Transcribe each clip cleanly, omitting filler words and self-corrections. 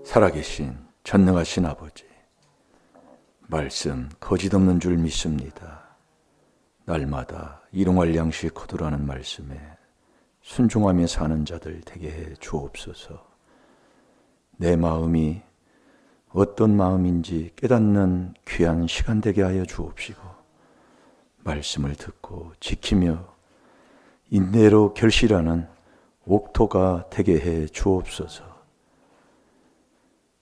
살아계신 전능하신 아버지, 말씀 거짓 없는 줄 믿습니다. 날마다 일용할 양식 거두라는 말씀에 순종하며 사는 자들 되게 해 주옵소서. 내 마음이 어떤 마음인지 깨닫는 귀한 시간 되게 하여 주옵시고, 말씀을 듣고 지키며 인내로 결실하는 옥토가 되게 해 주옵소서.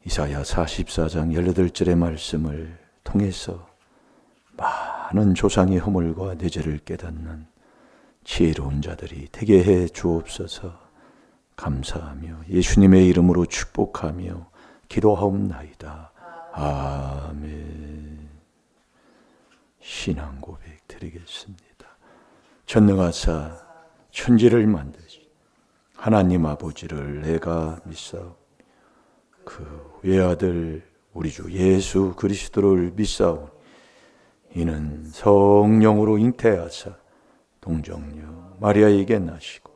이사야 44장 18절의 말씀을 통해서 많은 조상의 허물과 내 죄를 깨닫는 지혜로운 자들이 되게 해 주옵소서. 감사하며 예수님의 이름으로 축복하며 기도하옵나이다. 아멘. 신앙 고백 드리겠습니다. 전능하사 천지를 만드신 하나님 아버지를 내가 믿사오. 그 외아들 우리 주 예수 그리스도를 믿사오니 이는 성령으로 잉태하사 동정녀 마리아에게 나시고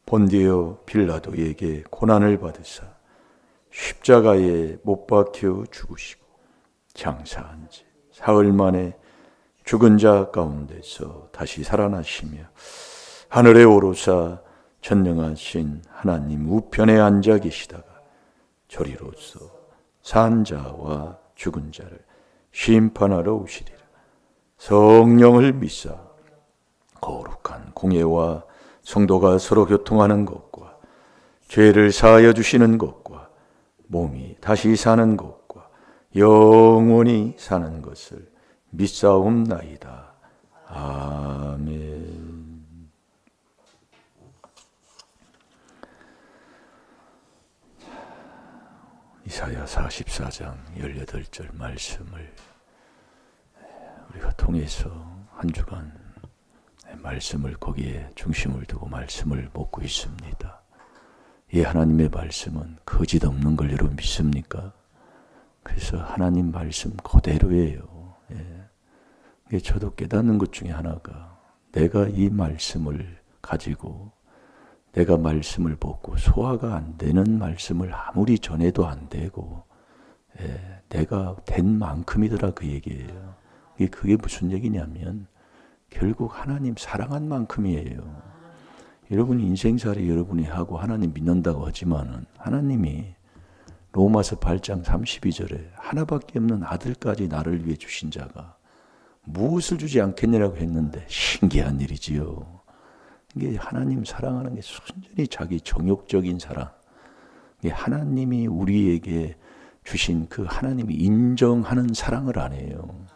본디오 빌라도에게 고난을 받으사 십자가에 못 박혀 죽으시고 장사한 지 사흘 만에 죽은 자 가운데서 다시 살아나시며 하늘에 오르사 전능하신 하나님 우편에 앉아 계시다가 저리로서 산 자와 죽은 자를 심판하러 오시리라. 성령을 믿사 거룩한 공예와 성도가 서로 교통하는 것과 죄를 사하여 주시는 것과 몸이 다시 사는 것과 영원히 사는 것을 믿사옵나이다. 아멘. 이사야 44장 18절 말씀을 우리가 통해서 한 주간 말씀을 거기에 중심을 두고 말씀을 묻고 있습니다. 이 하나님의 말씀은 거짓 없는 걸 여러분 믿습니까? 그래서 하나님 말씀 그대로예요. 저도 깨닫는 것 중에 하나가 내가 이 말씀을 가지고 내가 말씀을 보고 소화가 안 되는 말씀을 아무리 전해도 안 되고 내가 된 만큼이더라 그 얘기예요. 그게 무슨 얘기냐면 결국 하나님 사랑한 만큼이에요. 여러분이 인생살이 여러분이 하고 하나님 믿는다고 하지만은 하나님이 로마서 8장 32절에 하나밖에 없는 아들까지 나를 위해 주신 자가 무엇을 주지 않겠느냐고 했는데 신기한 일이지요. 이게 하나님 사랑하는 게 순전히 자기 정욕적인 사랑. 이게 하나님이 우리에게 주신 그 하나님이 인정하는 사랑을 안 해요.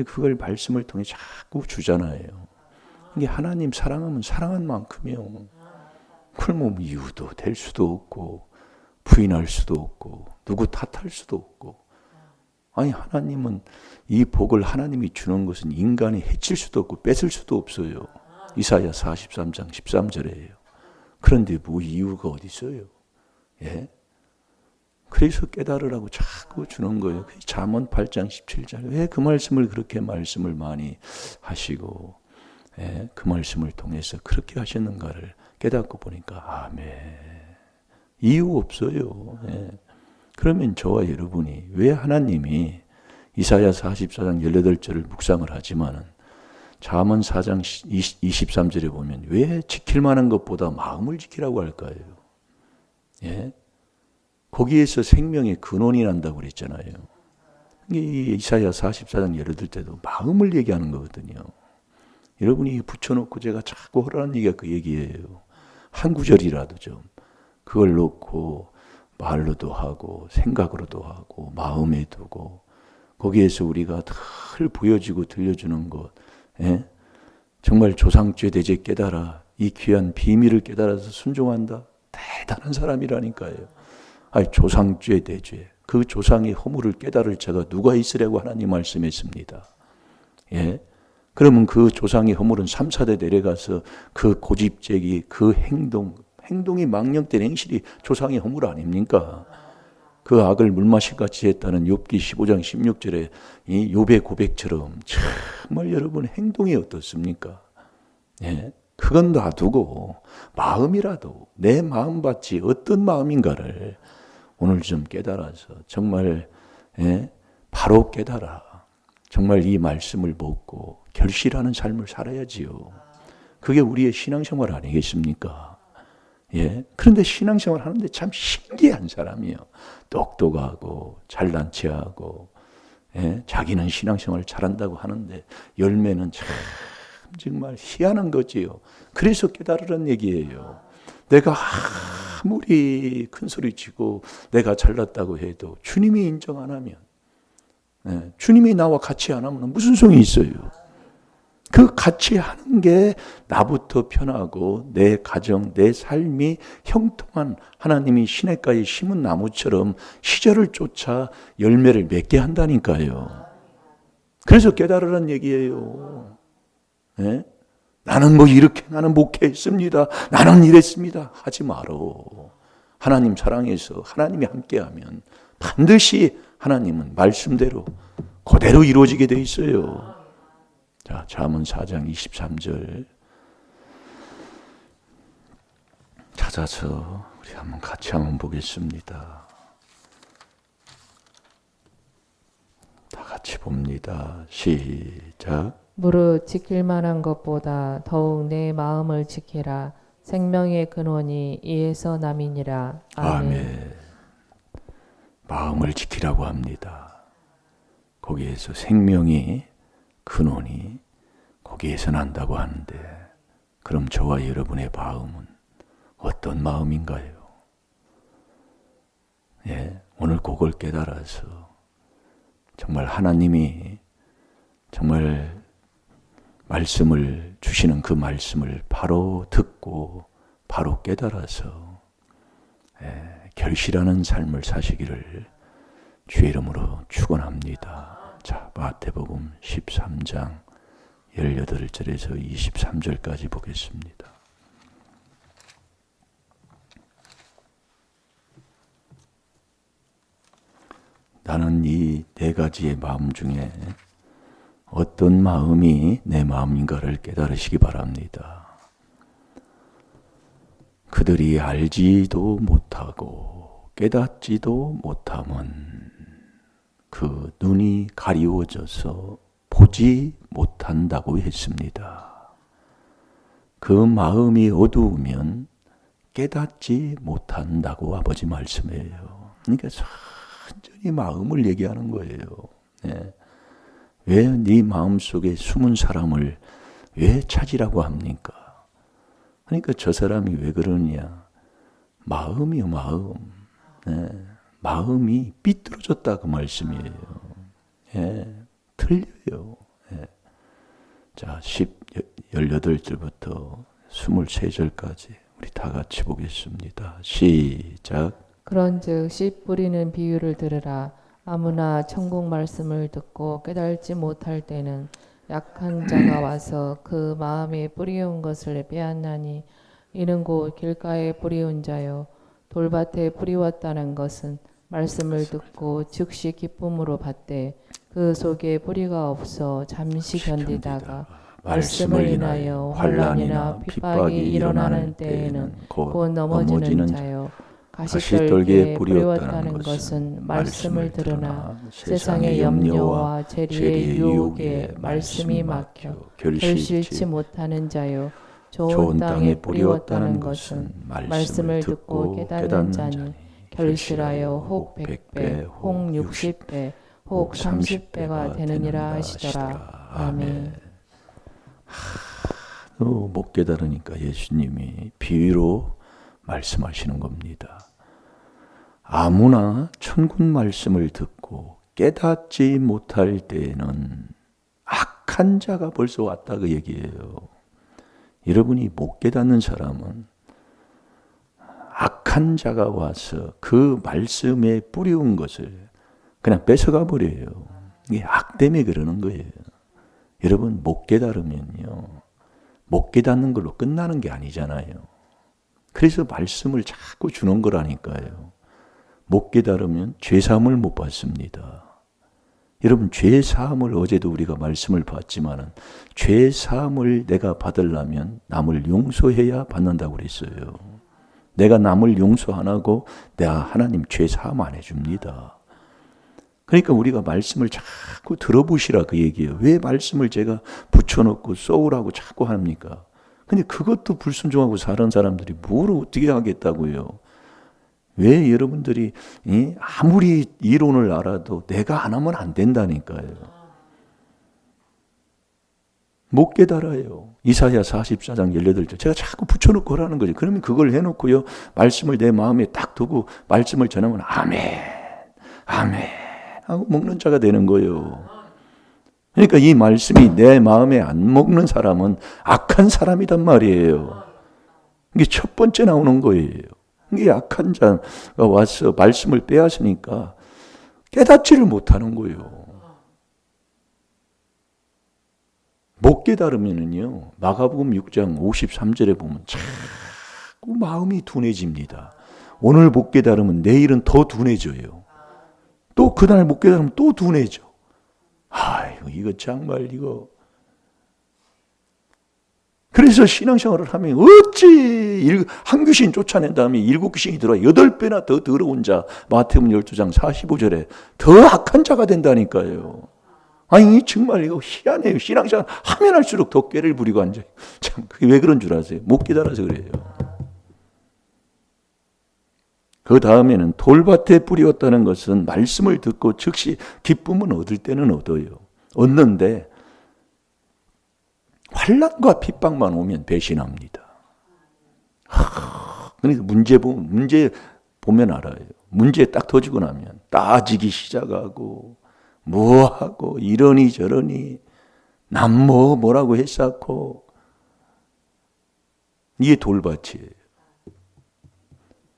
그걸 말씀을 통해 자꾸 주잖아요. 이게 하나님 사랑하면 사랑한 만큼이요. 그걸 뭐 이유도 될 수도 없고 부인할 수도 없고 누구 탓할 수도 없고. 아니 하나님은 이 복을 하나님이 주는 것은 인간이 해칠 수도 없고 뺏을 수도 없어요. 이사야 43장 13절이에요. 그런데 뭐 이유가 어디 있어요? 그래서 깨달으라고 자꾸 주는 거예요. 잠언 8장 17절. 왜 그 말씀을 그렇게 말씀을 많이 하시고 그 말씀을 통해서 그렇게 하셨는가를 깨닫고 보니까 아멘. 이유 없어요. 그러면 저와 여러분이 왜 하나님이 이사야 44장 18절을 묵상을 하지만은 잠언 4장 23절에 보면 왜 지킬 만한 것보다 마음을 지키라고 할까요? 거기에서 생명의 근원이 난다고 그랬잖아요. 이 이사야 44장 18절도 마음을 얘기하는 거거든요. 여러분이 붙여놓고 제가 자꾸 하라는 얘기가 그 얘기예요. 한 구절이라도 좀 그걸 놓고 말로도 하고 생각으로도 하고 마음에 두고 거기에서 우리가 늘 보여지고 들려주는 것 정말 조상죄 대죄 깨달아 이 귀한 비밀을 깨달아서 순종한다. 대단한 사람이라니까요. 아니 조상죄 대죄 그 조상의 허물을 깨달을 자가 누가 있으려고 하나님 말씀했습니다. 그러면 그 조상의 허물은 3, 4대 내려가서 그 고집쟁이 그 행동이 망령된 행실이 조상의 허물 아닙니까? 그 악을 물마실같이 했다는 욥기 15장 16절에 이 욥의 고백처럼 정말 여러분 행동이 어떻습니까? 그건 놔두고 마음이라도 내 마음밭이 어떤 마음인가를 오늘 좀 깨달아서 정말 바로 깨달아. 정말 이 말씀을 먹고 결실하는 삶을 살아야지요. 그게 우리의 신앙생활 아니겠습니까? 예. 그런데 신앙생활 하는데 참 신기한 사람이에요. 똑똑하고 잘난 체하고 자기는 신앙생활 잘한다고 하는데 열매는 참 정말 희한한 거지요. 그래서 깨달으란 얘기예요. 내가 아무리 큰 소리 치고 내가 잘났다고 해도 주님이 인정 안 하면, 주님이 나와 같이 안 하면 무슨 소용이 있어요? 그 같이 하는 게 나부터 편하고 내 가정, 내 삶이 형통한 하나님이 시냇가에 심은 나무처럼 시절을 쫓아 열매를 맺게 한다니까요. 그래서 깨달으란 얘기예요. 나는 뭐 이렇게 나는 목회했습니다. 나는 이랬습니다. 하지 말어. 하나님 사랑해서 하나님이 함께하면 반드시 하나님은 말씀대로 그대로 이루어지게 돼 있어요. 자, 잠언 4장 23절 찾아서 우리 한번 같이 한번 보겠습니다. 다 같이 봅니다. 시작. 무릇 지킬 만한 것보다 더욱 내 마음을 지키라. 생명의 근원이 이에서 남이니라. 아멘. 마음을 지키라고 합니다. 거기에서 생명이 근원이 거기에서 난다고 하는데, 그럼 저와 여러분의 마음은 어떤 마음인가요? 오늘 그걸 깨달아서 정말 하나님이 정말 말씀을 주시는 그 말씀을 바로 듣고 바로 깨달아서 결실하는 삶을 사시기를 주의 이름으로 축원합니다. 자, 마태복음 13장 18절에서 23절까지 보겠습니다. 나는 이 네 가지의 마음 중에 어떤 마음이 내 마음인가를 깨달으시기 바랍니다. 그들이 알지도 못하고 깨닫지도 못함은 그 눈이 가리워져서 보지 못한다고 했습니다. 그 마음이 어두우면 깨닫지 못한다고 아버지 말씀해요. 그러니까 완전히 마음을 얘기하는 거예요. 왜 네 마음속에 숨은 사람을 왜 찾으라고 합니까? 그러니까 저 사람이 왜 그러냐? 마음이요, 마음. 마음이 삐뚤어졌다 그 말씀이에요. 틀려요. 자, 18절부터 23절까지 우리 다 같이 보겠습니다. 시작. 그런즉 씨 뿌리는 비유를 들으라. 아무나 천국 말씀을 듣고 깨달지 못할 때는 약한 자가 와서 그 마음에 뿌리온 것을 빼앗나니, 이는 곧 길가에 뿌리온 자요 돌밭에 뿌리웠다는 것은 말씀을 듣고 즉시 기쁨으로 받되 그 속에 뿌리가 없어 잠시 견디다가 말씀을 인하여 환난이나 핍박이 일어나는 때에는 곧 넘어지는 자요 가시떨기에 뿌리웠다는 것은 말씀을 들으나 세상의 염려와 재리의 유혹에 말씀이 막혀 결실치 못하는 자요 좋은 땅에 뿌리웠다는 것은 말씀을 듣고 깨닫는 자니 결실하여 혹 100배, 혹 60배, 혹 30배가 되느니라 하시더라. 아멘. 못 깨달으니까 예수님이 비유로 말씀하시는 겁니다. 아무나 천국 말씀을 듣고 깨닫지 못할 때에는 악한 자가 벌써 왔다 그 얘기예요. 여러분이 못 깨닫는 사람은 악한 자가 와서 그 말씀에 뿌리운 것을 그냥 뺏어가 버려요. 이게 악 때문에 그러는 거예요. 여러분 못 깨달으면요, 못 깨닫는 걸로 끝나는 게 아니잖아요. 그래서 말씀을 자꾸 주는 거라니까요. 못 깨달으면 죄사함을 못 받습니다. 여러분 죄사함을 어제도 우리가 말씀을 봤지만은 죄사함을 내가 받으려면 남을 용서해야 받는다고 그랬어요. 내가 남을 용서 안 하고 내가 하나님 죄 사함 안 해줍니다. 그러니까 우리가 말씀을 자꾸 들어보시라 그 얘기예요. 왜 말씀을 제가 붙여놓고 쏘으라고 자꾸 합니까? 근데 그것도 불순종하고 사는 사람들이 뭘 어떻게 하겠다고요? 왜 여러분들이 아무리 이론을 알아도 내가 안 하면 안 된다니까요. 못 깨달아요. 이사야 44장 18절 제가 자꾸 붙여놓고 하라는 거죠. 그러면 그걸 해놓고요. 말씀을 내 마음에 딱 두고 말씀을 전하면 아멘, 아멘 하고 먹는 자가 되는 거예요. 그러니까 이 말씀이 내 마음에 안 먹는 사람은 악한 사람이란 말이에요. 이게 첫 번째 나오는 거예요. 이게 악한 자가 와서 말씀을 빼앗으니까 깨닫지를 못하는 거예요. 못 깨달으면은요, 마가복음 6장 53절에 보면 자꾸 마음이 둔해집니다. 오늘 못 깨달으면 내일은 더 둔해져요. 또 그날 못 깨달으면 또 둔해져. 아이고, 이거 정말 이거. 그래서 신앙생활을 하면 어찌 한 귀신 쫓아낸 다음에 7귀신이 들어와 8배나 더 더러운 자, 마태복음 12장 45절에 더 악한 자가 된다니까요. 아니 정말 이거 희한해요. 신앙생활 하면 할수록 더 꾀를 부리고 앉아요. 참 그게 왜 그런 줄 아세요? 못 깨달아서 그래요. 그 다음에는 돌밭에 뿌리었다는 것은 말씀을 듣고 즉시 기쁨은 얻을 때는 얻어요. 얻는데 환난과 핍박만 오면 배신합니다. 그러니까 문제 보면 알아요. 문제 딱 터지고 나면 따지기 시작하고 뭐하고 이러니 저러니 남 뭐라고 했었고 이게 돌밭이에요.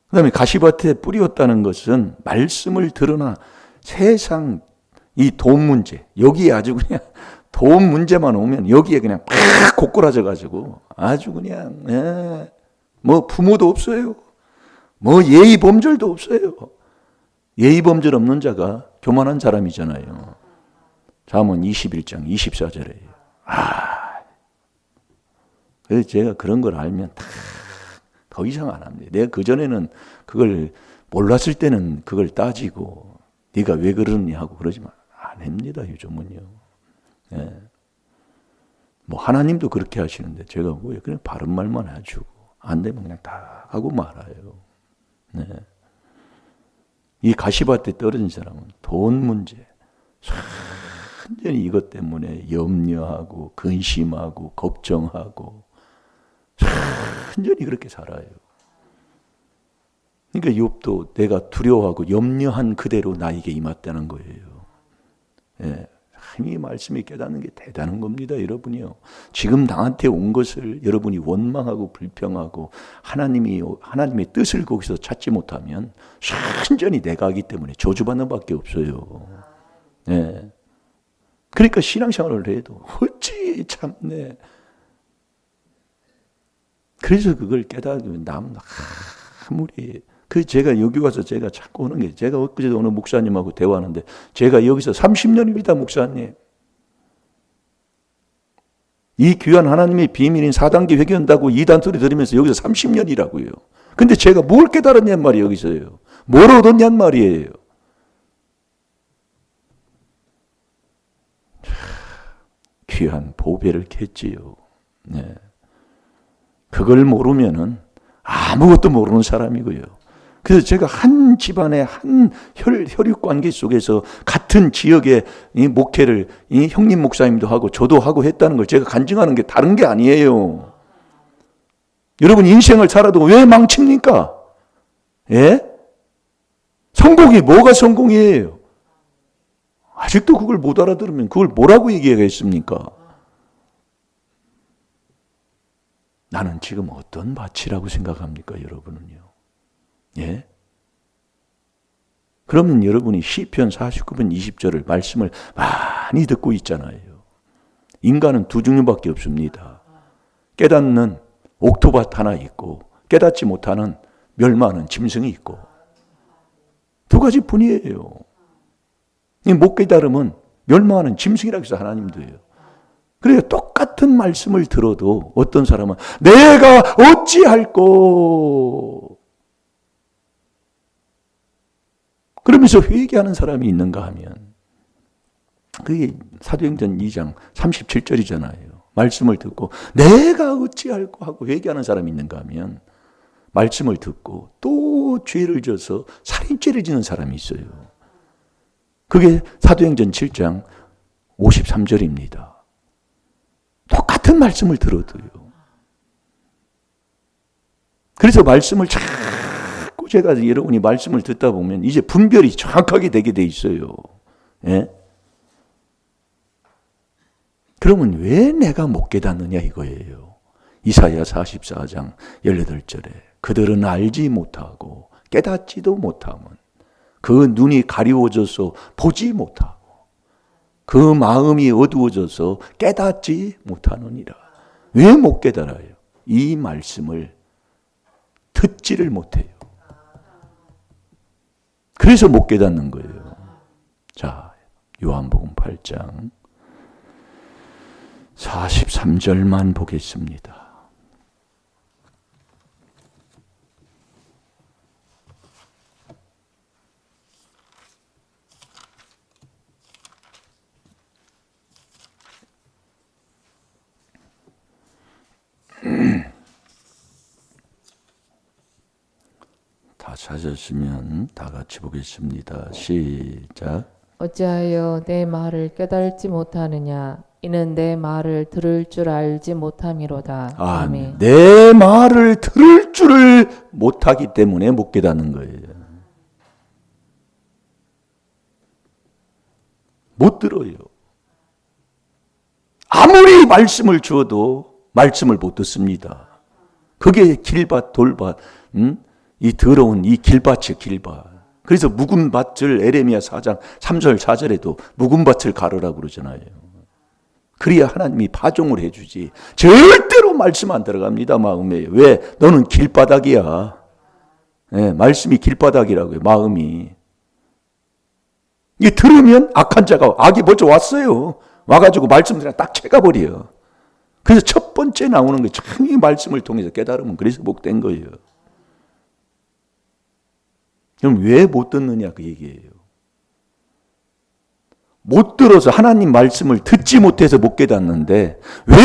그 다음에 가시밭에 뿌리었다는 것은 말씀을 들으나 세상 이 돈 문제 여기에 아주 그냥 돈 문제만 오면 여기에 그냥 팍 고꾸라져 가지고 아주 그냥 뭐 부모도 없어요. 뭐 예의 범절도 없어요. 예의 범절 없는 자가 교만한 사람이잖아요. 잠언 21장 24절에. 그래서 제가 그런 걸 알면 더 이상 안 합니다. 내가 그전에는 그걸 몰랐을 때는 그걸 따지고 네가 왜 그러니 하고 그러지만 안 합니다. 요즘은요. 네. 뭐 하나님도 그렇게 하시는데 제가 뭐예요? 그냥 바른 말만 해주고 안 되면 그냥 다 하고 말아요. 네. 이 가시밭에 떨어진 사람은 돈 문제, 완전히 이것 때문에 염려하고 근심하고 걱정하고 완전히 그렇게 살아요. 그러니까 욥도 내가 두려워하고 염려한 그대로 나에게 임했다는 거예요. 예. 이 말씀이 깨닫는 게 대단한 겁니다, 여러분이요. 지금 나한테 온 것을 여러분이 원망하고 불평하고 하나님의 뜻을 거기서 찾지 못하면 완전히 내가 하기 때문에 저주받는 밖에 없어요. 네. 그러니까 신앙생활을 해도 어찌 참네. 그래서 그걸 깨닫으면 아무리 제가 여기 와서 제가 자꾸 오는 게 제가 엊그제도 어느 목사님하고 대화하는데 제가 여기서 30년입니다, 목사님. 이 귀한 하나님의 비밀인 4단계 회개한다고 2단 소리 들으면서 여기서 30년이라고요. 근데 제가 뭘 깨달았냔 말이에요, 여기서요. 뭘 얻었냔 말이에요. 귀한 보배를 캤지요. 네. 그걸 모르면은 아무것도 모르는 사람이고요. 그래서 제가 한 집안의 한 혈육 관계 속에서 같은 지역의 이 목회를 이 형님 목사님도 하고 저도 하고 했다는 걸 제가 간증하는 게 다른 게 아니에요. 여러분 인생을 살아도 왜 망칩니까? 예? 성공이 뭐가 성공이에요? 아직도 그걸 못 알아들으면 그걸 뭐라고 얘기하겠습니까? 나는 지금 어떤 밭이라고 생각합니까, 여러분은요? 예? 그러면 여러분이 시편 49편 20절을 말씀을 많이 듣고 있잖아요. 인간은 두 종류밖에 없습니다. 깨닫는 옥토밭 하나 있고 깨닫지 못하는 멸망하는 짐승이 있고 두 가지 뿐이에요. 못 깨달으면 멸망하는 짐승이라고 해서 하나님도요. 그래요. 똑같은 말씀을 들어도 어떤 사람은 내가 어찌할꼬 그러면서 회개하는 사람이 있는가 하면 그게 사도행전 2장 37절이잖아요. 말씀을 듣고 내가 어찌할꼬 하고 회개하는 사람이 있는가 하면 말씀을 듣고 또 죄를 져서 살인죄를 지는 사람이 있어요. 그게 사도행전 7장 53절입니다. 똑같은 말씀을 들어도요. 그래서 말씀을 자꾸 제가 여러분이 말씀을 듣다 보면 이제 분별이 정확하게 되게 돼 있어요. 예? 그러면 왜 내가 못 깨닫느냐 이거예요. 이사야 44장 18절에 그들은 알지 못하고 깨닫지도 못하면 그 눈이 가리워져서 보지 못하고 그 마음이 어두워져서 깨닫지 못하느니라. 왜 못 깨달아요? 이 말씀을 듣지를 못해요. 그래서 못 깨닫는 거예요. 자, 요한복음 8장 43절만 보겠습니다. 다 찾았으면 다 같이 보겠습니다. 시작. 어찌하여 내 말을 깨달지 못하느냐? 이는 내 말을 들을 줄 알지 못함이로다. 아멘. 내 말을 들을 줄을 못하기 때문에 못 깨닫는 거예요. 못 들어요. 아무리 말씀을 주어도 말씀을 못 듣습니다. 그게 길밭 돌밭, 이 더러운 이 길밭이에요. 길밭. 그래서 묵은 밭을 에레미야 4장 3절 4절에도 묵은 밭을 가르라고 그러잖아요. 그래야 하나님이 파종을 해주지. 절대로 말씀 안 들어갑니다. 마음에. 왜? 너는 길바닥이야. 네, 말씀이 길바닥이라고요. 마음이. 이게 들으면 악한 자가 악이 먼저 왔어요. 와가지고 말씀들이랑 딱 채가버려요. 그래서 첫 번째 나오는 거예요. 참 이 말씀을 통해서 깨달으면 그래서 복된 거예요. 그럼 왜 못 듣느냐 그 얘기예요. 못 들어서 하나님 말씀을 듣지 못해서 못 깨닫는데 왜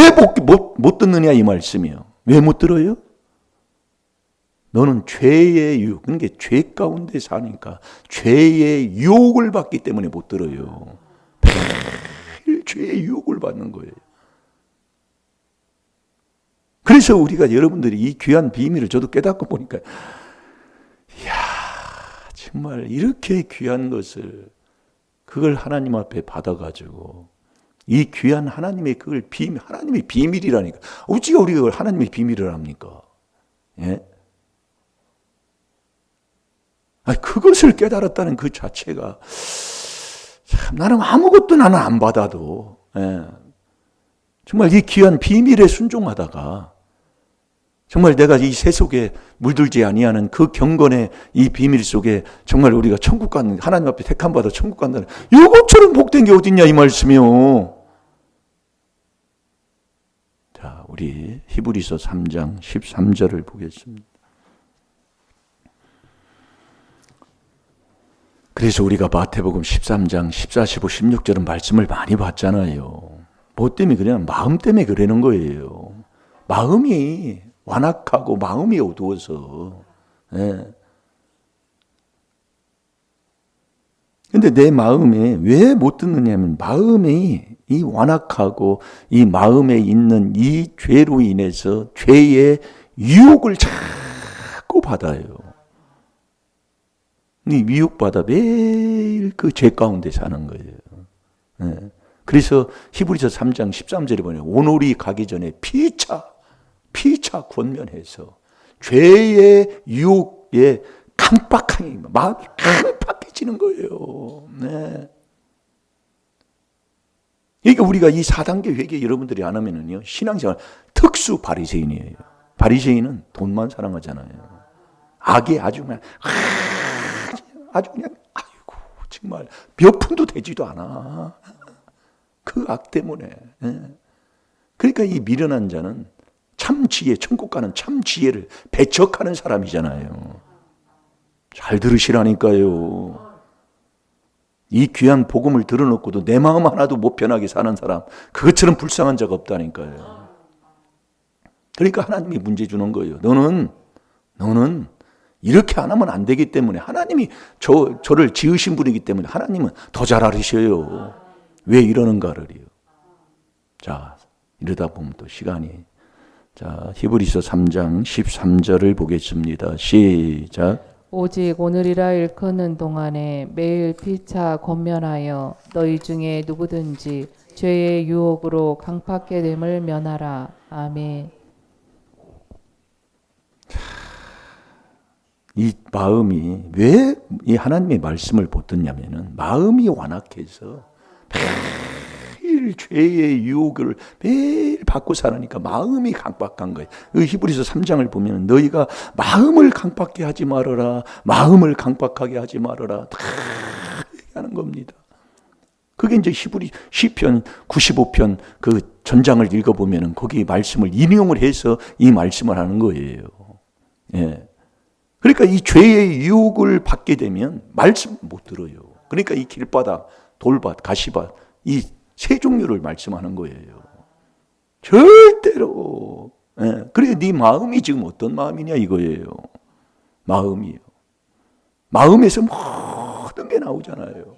못 듣느냐 이 말씀이요. 왜 못 들어요? 너는 죄의 유혹, 그러니까 죄 가운데 사니까 죄의 유혹을 받기 때문에 못 들어요. 매일 죄의 유혹을 받는 거예요. 그래서 우리가 여러분들이 이 귀한 비밀을 저도 깨닫고 보니까 이야 정말 이렇게 귀한 것을 그걸 하나님 앞에 받아가지고 이 귀한 하나님의 그걸 하나님의 비밀이라니까. 어찌가 우리가 그걸 하나님의 비밀을 합니까? 예? 그것을 깨달았다는 그 자체가 참 나는 아무것도 나는 안 받아도 정말 이 귀한 비밀에 순종하다가 정말 내가 이 새 속에 물들지 아니하는 그 경건의 이 비밀 속에 정말 우리가 천국 가는 하나님 앞에 택함 받아 천국 간다는 이것처럼 복된 게 어딨냐 이 말씀이요. 자, 우리 히브리서 3장 13절을 보겠습니다. 그래서 우리가 마태복음 13장 14, 15, 16절은 말씀을 많이 봤잖아요. 뭐 때문에 그러냐? 마음 때문에 그러는 거예요. 마음이 완악하고 마음이 어두워서. 근데 내 마음에 왜 못 듣느냐면 마음이 이 완악하고 이 마음에 있는 이 죄로 인해서 죄의 유혹을 자꾸 받아요. 이 유혹받아 매일 그 죄 가운데 사는 거예요. 그래서 히브리서 3장 13절에 보면 오늘이 가기 전에 피차 권면해서 죄의 유혹에 깜빡하니 마음이 깜빡해지는 거예요. 네. 그러니까 우리가 이 4단계 회개 여러분들이 안 하면은요 신앙생활 특수 바리새인이에요. 바리새인은 돈만 사랑하잖아요. 악이 아주 그냥 아이고 정말 몇 푼도 되지도 않아. 그 악 때문에. 그러니까 이 미련한 자는 참 지혜, 천국 가는 참 지혜를 배척하는 사람이잖아요. 잘 들으시라니까요. 이 귀한 복음을 들어놓고도 내 마음 하나도 못 편하게 사는 사람, 그것처럼 불쌍한 자가 없다니까요. 그러니까 하나님이 문제 주는 거예요. 너는 이렇게 안 하면 안 되기 때문에, 하나님이 저를 지으신 분이기 때문에 하나님은 더 잘 알으셔요. 왜 이러는가를요. 자, 이러다 보면 또 시간이, 자, 히브리서 3장 13절을 보겠습니다. 시작. 오직 오늘이라 일컫는 동안에 매일 피차 권면하여 너희 중에 누구든지 죄의 유혹으로 강팍게 됨을 면하라. 아멘. 이 마음이 왜 이 하나님의 말씀을 못 듣냐면은 마음이 완악해서 매일 죄의 유혹을 매일 받고 살으니까 마음이 강박한 거예요. 히브리서 3장을 보면 너희가 마음을 강박하게 하지 말아라. 마음을 강박하게 하지 말아라. 다 얘기하는 겁니다. 그게 이제 시편 95편 그 전장을 읽어보면은 거기 말씀을 인용을 해서 이 말씀을 하는 거예요. 예. 그러니까 이 죄의 유혹을 받게 되면 말씀 못 들어요. 그러니까 이 길바닥, 돌밭, 가시밭 이 세 종류를 말씀하는 거예요. 절대로. 예. 그래 네 마음이 지금 어떤 마음이냐 이거예요. 마음이요. 마음에서 모든 게 나오잖아요.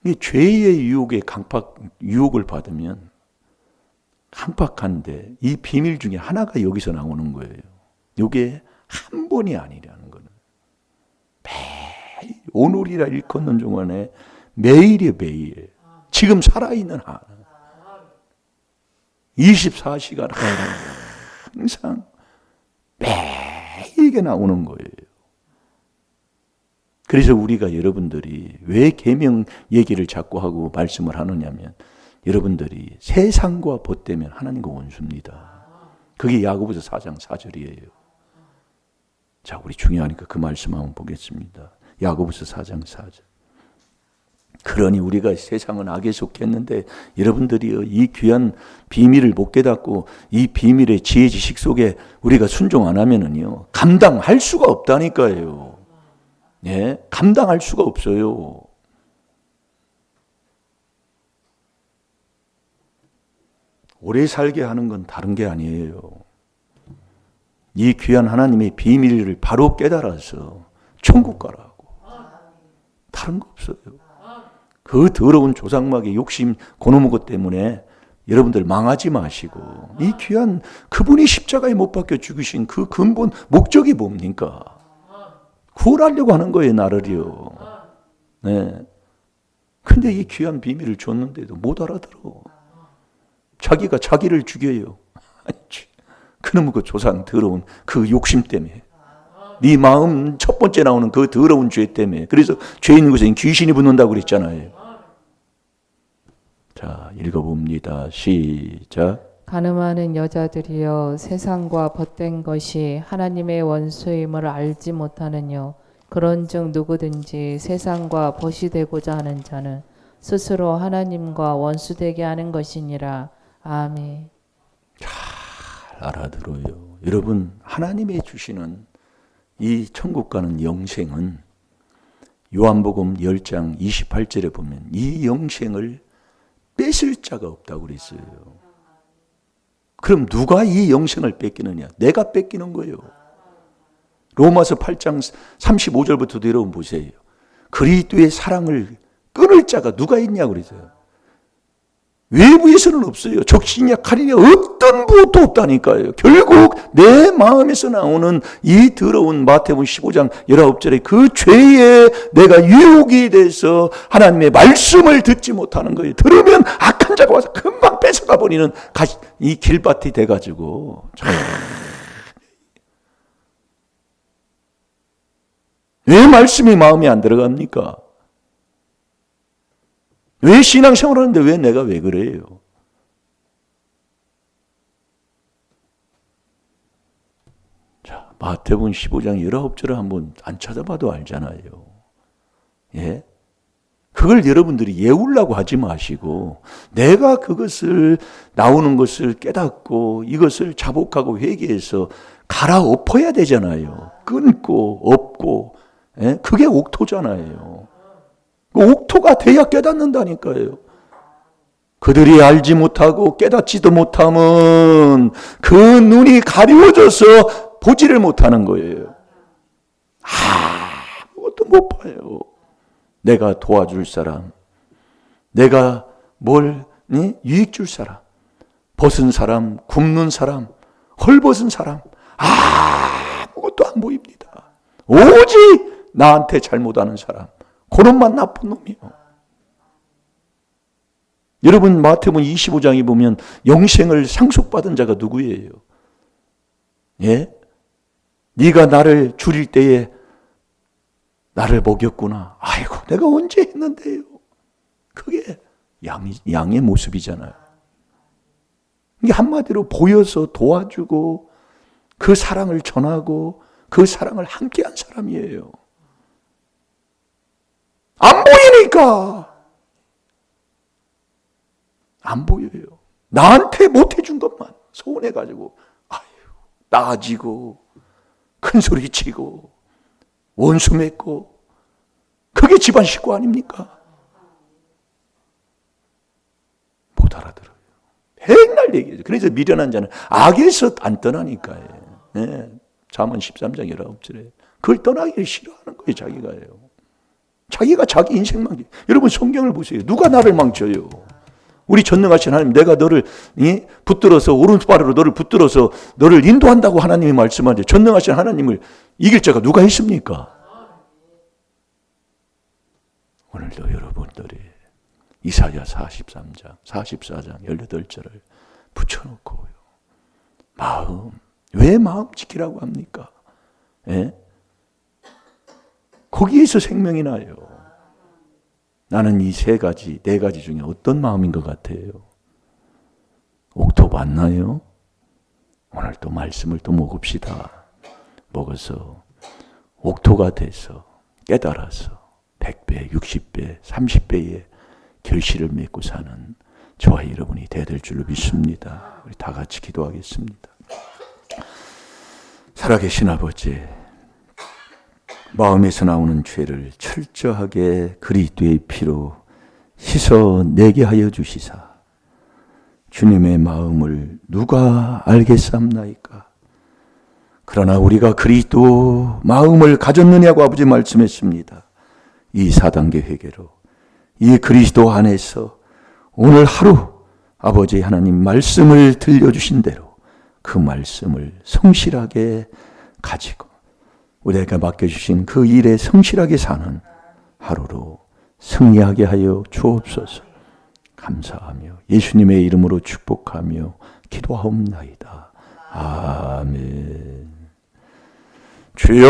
이 죄의 유혹을 받으면 강박한데 이 비밀 중에 하나가 여기서 나오는 거예요. 이게 한 번이 아니라는 거는. 매일 오늘이라 일컫는 동안에 매일이에요, 매일. 지금 살아있는 한 24시간 항상 매일 이게 나오는 거예요. 그래서 우리가 여러분들이 왜 계명 얘기를 자꾸 하고 말씀을 하느냐면 여러분들이 세상과 벗되면 하나님과 원수입니다. 그게 야고보서 4장 4절이에요. 자, 우리 중요하니까 그 말씀 한번 보겠습니다. 야고보서 4장 4절. 그러니 우리가 세상은 악에 속했는데 여러분들이 이 귀한 비밀을 못 깨닫고 이 비밀의 지혜 지식 속에 우리가 순종 안 하면은요 감당할 수가 없다니까요. 예, 감당할 수가 없어요. 오래 살게 하는 건 다른 게 아니에요. 이 귀한 하나님의 비밀을 바로 깨달아서 천국 가라고. 다른 거 없어요. 그 더러운 조상마귀 욕심 고노무 것 때문에 여러분들 망하지 마시고 이 귀한 그분이 십자가에 못 박혀 죽으신 그 근본 목적이 뭡니까? 구원하려고 하는 거예요, 나를요. 네. 근데 이 귀한 비밀을 줬는데도 못 알아들어. 자기가 자기를 죽여요. 그놈의 그 조상 더러운 그 욕심 때문에. 네 마음 첫 번째 나오는 그 더러운 죄 때문에. 그래서 죄 있는 곳에 귀신이 붙는다고 그랬잖아요. 자, 읽어봅니다. 시작. 가늠하는 여자들이여 세상과 벗된 것이 하나님의 원수임을 알지 못하느뇨. 그런즉 누구든지 세상과 벗이 되고자 하는 자는 스스로 하나님과 원수되게 하는 것이니라. 아멘. 잘 알아들어요. 여러분, 하나님의 주시는 이 천국 가는 영생은 요한복음 10장 28절에 보면 이 영생을 뺏을 자가 없다고 그랬어요. 그럼 누가 이 영생을 뺏기느냐? 내가 뺏기는 거예요. 로마서 8장 35절부터 내려오면 보세요. 그리스도의 사랑을 끊을 자가 누가 있냐고 그랬어요. 외부에서는 없어요. 적신이야 칼이냐 어떤 무엇도 없다니까요. 결국 내 마음에서 나오는 이 더러운 마태복음 15장 19절에 그 죄에 내가 유혹이 돼서 하나님의 말씀을 듣지 못하는 거예요. 들으면 악한 자가 와서 금방 뺏어가 버리는 이 길밭이 돼가지고 왜 말씀이 마음에 안 들어갑니까? 왜 신앙생활을 하는데 왜 내가 왜 그래요? 자, 마태복음 15장 19절을 한번 안 찾아봐도 알잖아요. 예? 그걸 여러분들이 예우려고 하지 마시고 내가 그것을 나오는 것을 깨닫고 이것을 자복하고 회개해서 갈아엎어야 되잖아요. 끊고 없고, 예? 그게 옥토잖아요. 그 옥토가 돼야 깨닫는다니까요. 그들이 알지 못하고 깨닫지도 못하면 그 눈이 가려워져서 보지를 못하는 거예요. 아무것도 못 봐요. 내가 도와줄 사람, 내가 뭘 유익 줄 사람, 벗은 사람, 굶는 사람, 헐벗은 사람, 아무것도 안 보입니다. 오직 나한테 잘못하는 사람, 그놈만 나쁜 놈이요. 여러분 마태복음 25장에 보면 영생을 상속받은 자가 누구예요? 예? 네가 나를 줄일 때에 나를 먹였구나. 아이고 내가 언제 했는데요. 그게 양의 모습이잖아요. 이게 한마디로 보여서 도와주고 그 사랑을 전하고 그 사랑을 함께한 사람이에요. 안 보이니까. 안 보여요. 나한테 못해준 것만 서운해가지고 나아지고 큰소리치고 원수 맺고 그게 집안 식구 아닙니까? 못 알아들어요. 맨날 얘기해요. 그래서 미련한 자는 악에서 안 떠나니까요. 네. 잠언 13장 19절에 그걸 떠나기를 싫어하는 거예요. 자기가 자기 인생 망쳐. 여러분 성경을 보세요. 누가 나를 망쳐요? 우리 전능하신 하나님, 내가 너를 붙들어서 오른발으로 너를 붙들어서 너를 인도한다고 하나님이 말씀하는데 전능하신 하나님을 이길 자가 누가 있습니까? 오늘도 여러분들이 이사야 43장, 44장, 18절을 붙여놓고요. 마음, 왜 마음 지키라고 합니까? 예? 거기에서 생명이 나요. 나는 이 세 가지, 네 가지 중에 어떤 마음인 것 같아요? 옥토 맞나요? 오늘 또 말씀을 또 먹읍시다. 먹어서 옥토가 돼서 깨달아서 100배, 60배, 30배의 결실을 맺고 사는 저와 여러분이 되야 될 줄로 믿습니다. 우리 다 같이 기도하겠습니다. 살아계신 아버지, 마음에서 나오는 죄를 철저하게 그리스도의 피로 씻어내게 하여 주시사 주님의 마음을 누가 알겠사옵나이까? 그러나 우리가 그리스도 마음을 가졌느냐고 아버지 말씀했습니다. 이 4단계 회개로 이 그리스도 안에서 오늘 하루 아버지 하나님 말씀을 들려주신 대로 그 말씀을 성실하게 가지고 우리에게 맡겨주신 그 일에 성실하게 사는 하루로 승리하게 하여 주옵소서. 감사하며 예수님의 이름으로 축복하며 기도하옵나이다. 아멘. 주여